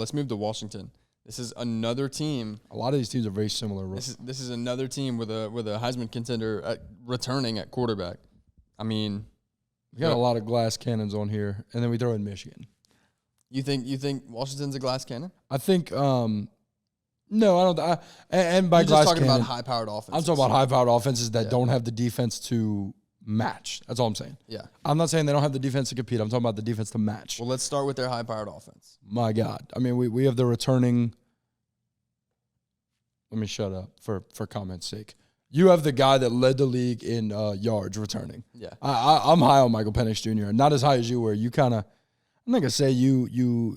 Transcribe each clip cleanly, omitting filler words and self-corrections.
let's move to Washington. This is another team. A lot of these teams are very similar. This is another team with a Heisman contender returning at quarterback. I mean, we got a lot of glass cannons on here, and then we throw in Michigan. You think Washington's a glass cannon? I think no, I don't. And by You're glass just talking cannon, about high-powered offenses. I'm talking about high-powered offenses that don't have the defense to match. That's all I'm saying. Yeah. I'm not saying they don't have the defense to compete. I'm talking about the defense to match. Well, let's start with their high-powered offense. My God. I mean, we have the returning. Let me shut up for comment's sake. You have the guy that led the league in yards returning. Yeah. I'm high on Michael Penix Jr. Not as high as you were. You kind of, I'm not going to say you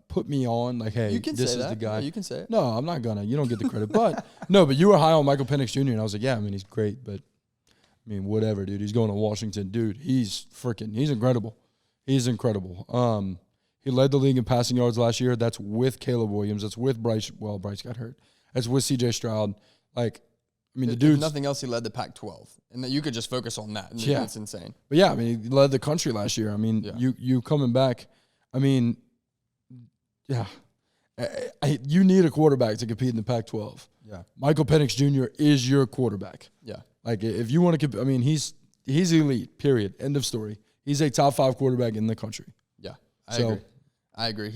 put me on like, hey, this is the guy. Yeah, you can say it. No, I'm not going to. You don't get the credit. But you were high on Michael Penix Jr. And I was like, yeah, I mean, he's great. But, I mean, whatever, dude. He's going to Washington. Dude, he's incredible. He's incredible. He led the league in passing yards last year. That's with Caleb Williams. That's with Bryce. Well, Bryce got hurt. That's with C.J. Stroud. Like, I mean, the dude's... If nothing else, he led the Pac-12. And that you could just focus on that. Yeah. It's insane. But, yeah, I mean, he led the country last year. I mean, you coming back, I mean, yeah. You need a quarterback to compete in the Pac-12. Yeah. Michael Penix Jr. is your quarterback. Yeah. Like, if you want to... I mean, he's elite, period. End of story. He's a top 5 quarterback in the country. Yeah, I agree.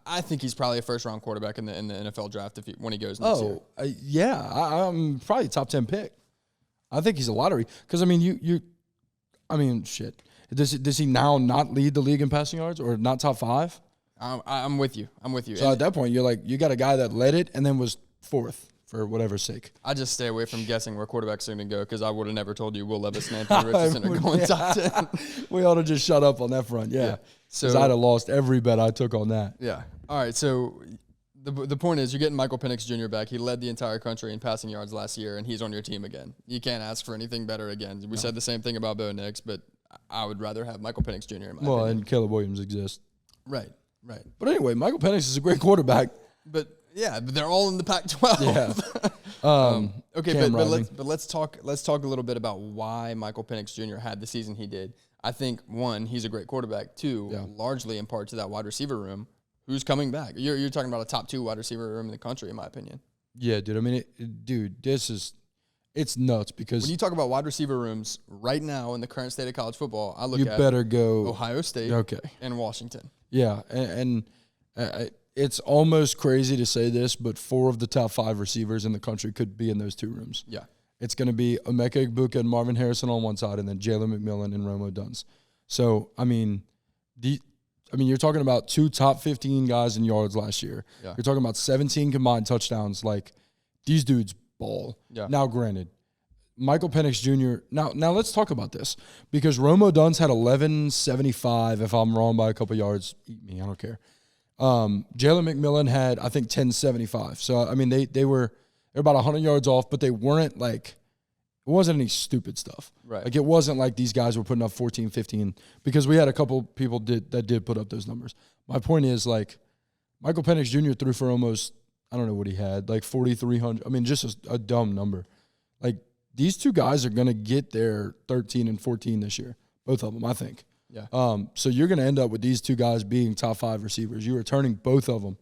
I think he's probably a first-round quarterback in the NFL draft when he goes next year. Yeah. I'm probably top 10 pick. I think he's a lottery. Because, I mean, I mean, shit. Does he now not lead the league in passing yards or not top 5? I'm with you. So at that point, you're like, you got a guy that led it and then was 4th for whatever's sake. I just stay away from guessing where quarterbacks are going to go because I would have never told you Will Levis and Anthony Richardson are going top 10. We ought to just shut up on that front. Yeah. So I'd have lost every bet I took on that. Yeah. All right. So the point is you're getting Michael Penix Jr. back. He led the entire country in passing yards last year, and he's on your team again. You can't ask for anything better again. We said the same thing about Bo Nix, but I would rather have Michael Penix Jr. in my opinion. And Caleb Williams exists. Right. But anyway, Michael Penix is a great quarterback. But they're all in the Pac-12. Yeah. Okay, but let's talk a little bit about why Michael Penix Jr. had the season he did. I think 1, he's a great quarterback. 2, largely in part to that wide receiver room, who's coming back. You're talking about a top 2 wide receiver room in the country, in my opinion. Yeah, dude. I mean, it's nuts because when you talk about wide receiver rooms right now in the current state of college football, I look at you better go Ohio State, and Washington. Yeah, and it's almost crazy to say this, but 4 of the top 5 receivers in the country could be in those 2 rooms. Yeah. It's going to be Emeka Egbuka and Marvin Harrison on one side, and then Jalen McMillan and Romo Duns. So, I mean, you're talking about 2 top 15 guys in yards last year. Yeah. You're talking about 17 combined touchdowns. Like, these dudes ball. Yeah. Now, granted, Michael Penix Jr. Now let's talk about this because Romo Duns had 1175. If I'm wrong by a couple yards, eat me. I don't care. Jalen McMillan had, I think, 1075. So, I mean, they're about 100 yards off, but they weren't like, it wasn't any stupid stuff. Right. Like, it wasn't like these guys were putting up 14, 15, because we had a couple people that did put up those numbers. My point is, like, Michael Penix Jr. threw for almost, I don't know what he had, like 4,300. I mean, just a dumb number. Like, these 2 guys are going to get their 13 and 14 this year, both of them, I think. Yeah. So you're going to end up with these 2 guys being top 5 receivers. You're returning both of them.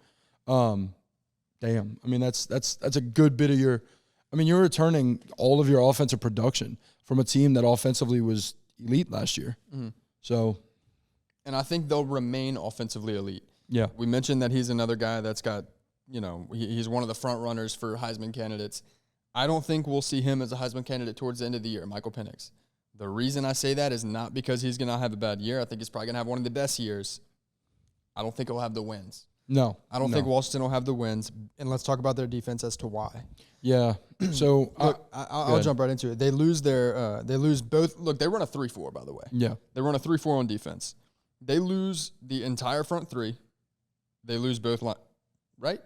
Damn. I mean, that's a good bit of your – I mean, you're returning all of your offensive production from a team that offensively was elite last year. Mm-hmm. So – and I think they'll remain offensively elite. Yeah. We mentioned that he's another guy that's got – he's one of the front runners for Heisman candidates. I don't think we'll see him as a Heisman candidate towards the end of the year, Michael Penix. The reason I say that is not because he's going to have a bad year. I think he's probably going to have one of the best years. I don't think he'll have the wins. No. I don't think Washington will have the wins. And let's talk about their defense as to why. Yeah. So I'll jump right into it. They lose both. Look, they run a 3-4, by the way. Yeah. They run a 3-4 on defense. They lose the entire front 3. They lose both line. Right?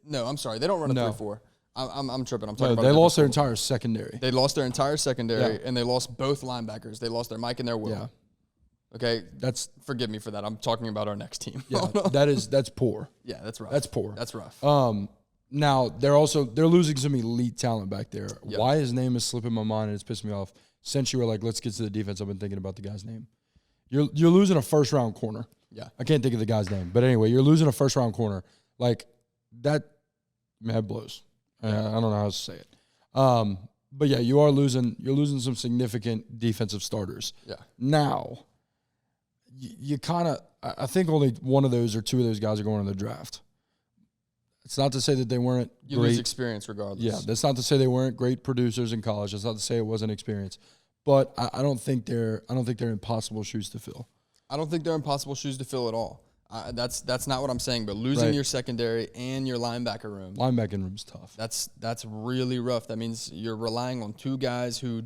No, I'm sorry. They don't run a 3-4. I'm tripping. I'm talking about. They lost their entire secondary. They lost their entire secondary, and they lost both linebackers. They lost their Mike and their Will. Yeah. Okay, forgive me for that. I'm talking about our next team. Yeah, that's poor. Yeah, that's rough. That's poor. That's rough. Now they're losing some elite talent back there. Yep. Why his name is slipping my mind and it's pissing me off. Since you were like, let's get to the defense, I've been thinking about the guy's name. You're losing a first round corner. Yeah. I can't think of the guy's name. But anyway, you're losing a first-round corner. Like, that, man, that blows. I don't know how to say it. But, yeah, you're losing some significant defensive starters. Yeah. Now, you kind of – I think only one of those or two of those guys are going in the draft. It's not to say that they weren't You great. lose experience regardless. Yeah, that's not to say they weren't great producers in college. That's not to say it wasn't experience. But I don't think they're impossible shoes to fill. I don't think they're impossible shoes to fill at all. That's not what I'm saying. But losing your secondary and your linebacker room, linebacking room's tough. That's really rough. That means you're relying on two guys who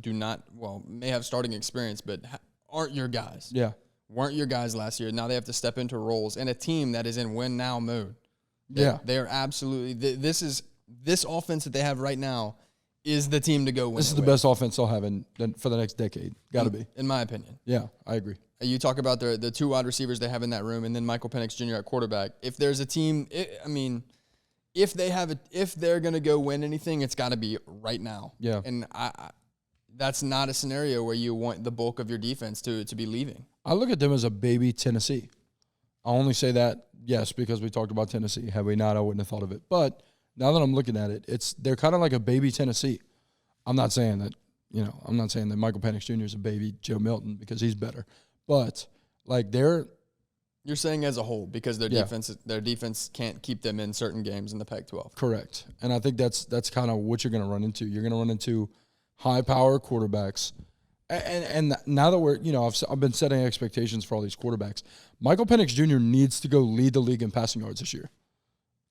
may have starting experience, but aren't your guys. Yeah, weren't your guys last year. Now they have to step into roles in a team that is in win now mode. They are absolutely. This offense that they have right now is the team to go win. This is the best offense they'll have for the next decade. Got to be, in my opinion. Yeah, I agree. You talk about the two wide receivers they have in that room, and then Michael Penix Jr. at quarterback. If there's a team, if they're gonna go win anything, it's got to be right now. Yeah, and that's not a scenario where you want the bulk of your defense to be leaving. I look at them as a baby Tennessee. I only say that, yes, because we talked about Tennessee. Had we not, I wouldn't have thought of it. But now that I'm looking at it, they're kind of like a baby Tennessee. I'm not saying that Michael Penix Jr. is a baby Joe Milton because he's better. But like you're saying as a whole because their defense can't keep them in certain games in the Pac-12. Correct. And I think that's kind of what you're going to run into. You're going to run into high power quarterbacks. And now that I've been setting expectations for all these quarterbacks. Michael Penix Jr. needs to go lead the league in passing yards this year.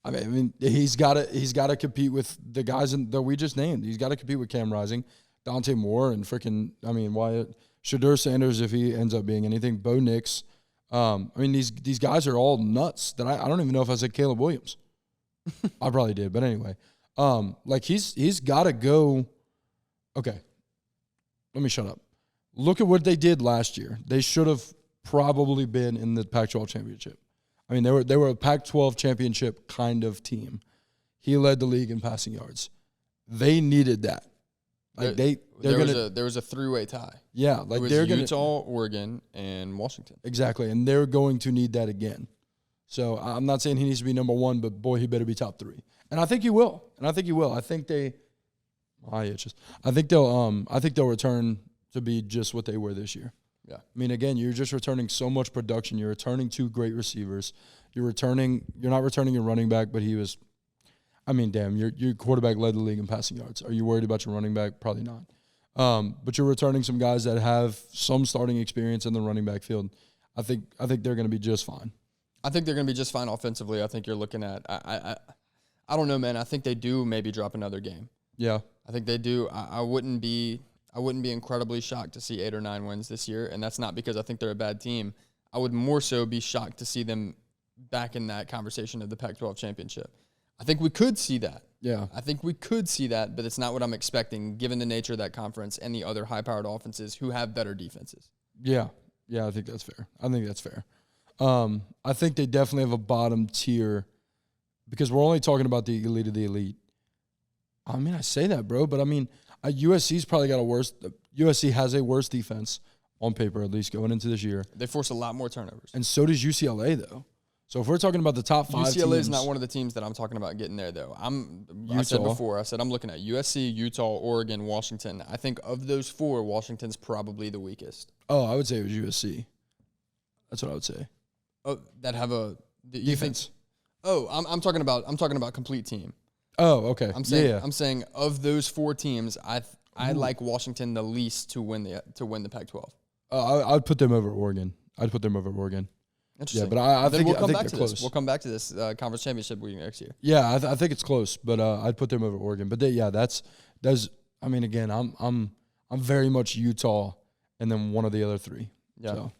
I mean he's got to compete with the guys that we just named. He's got to compete with Cam Rising, Dante Moore, and Wyatt, Shadur Sanders if he ends up being anything. Bo Nix. These guys are all nuts. That I don't even know if I said Caleb Williams. I probably did, but anyway, he's got to go. Okay, let me shut up. Look at what they did last year. They should have probably been in the Pac-12 championship. I mean, they were a Pac-12 championship kind of team. He led the league in passing yards. They needed that. There was a three-way tie. Yeah, it was Utah, Oregon, and Washington. Exactly, and they're going to need that again. So I'm not saying he needs to be number one, but boy, he better be top three. And I think he will. I think they'll return to be just what they were this year. Yeah. I mean, again, you're just returning so much production. You're returning two great receivers. You're not returning your running back, but he was. I mean, damn, your quarterback led the league in passing yards. Are you worried about your running back? Probably not. But you're returning some guys that have some starting experience in the running back field. I think they're going to be just fine. I think they're going to be just fine offensively. I think you're looking at I don't know, man. I think they do maybe drop another game. Yeah. I think they do. I wouldn't be incredibly shocked to see 8 or 9 wins this year, and that's not because I think they're a bad team. I would more so be shocked to see them back in that conversation of the Pac-12 championship. I think we could see that. Yeah. I think we could see that, but it's not what I'm expecting given the nature of that conference and the other high-powered offenses who have better defenses. Yeah. Yeah, I think that's fair. I think they definitely have a bottom tier because we're only talking about the elite of the elite. I mean, I say that, bro, but I mean, USC's probably got USC has a worse defense on paper, at least going into this year. They force a lot more turnovers. And so does UCLA, though. So if we're talking about the top 5 UCLA is teams, not one of the teams that I'm talking about getting there, though. I said before, I'm looking at USC, Utah, Oregon, Washington. I think of those 4, Washington's probably the weakest. Oh, I would say it was USC. That's what I would say. Oh, that have a defense. I'm talking about complete team. Oh, okay. I'm saying of those 4 teams, I like Washington the least to win the Pac-12. I'd put them over Oregon. Interesting. Yeah, but I think they're close. We'll come back to this conference championship week next year. Yeah, I think it's close, but I'd put them over Oregon. But that's. I mean, again, I'm very much Utah, and then one of the other 3. Yeah, so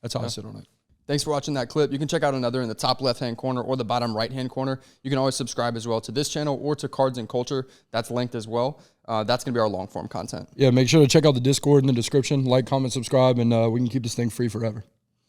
that's how I sit on it. Thanks for watching that clip. You can check out another in the top left-hand corner or the bottom right-hand corner. You can always subscribe as well to this channel or to Cards and Culture. That's linked as well. That's going to be our long-form content. Yeah, make sure to check out the Discord in the description. Like, comment, subscribe, and we can keep this thing free forever.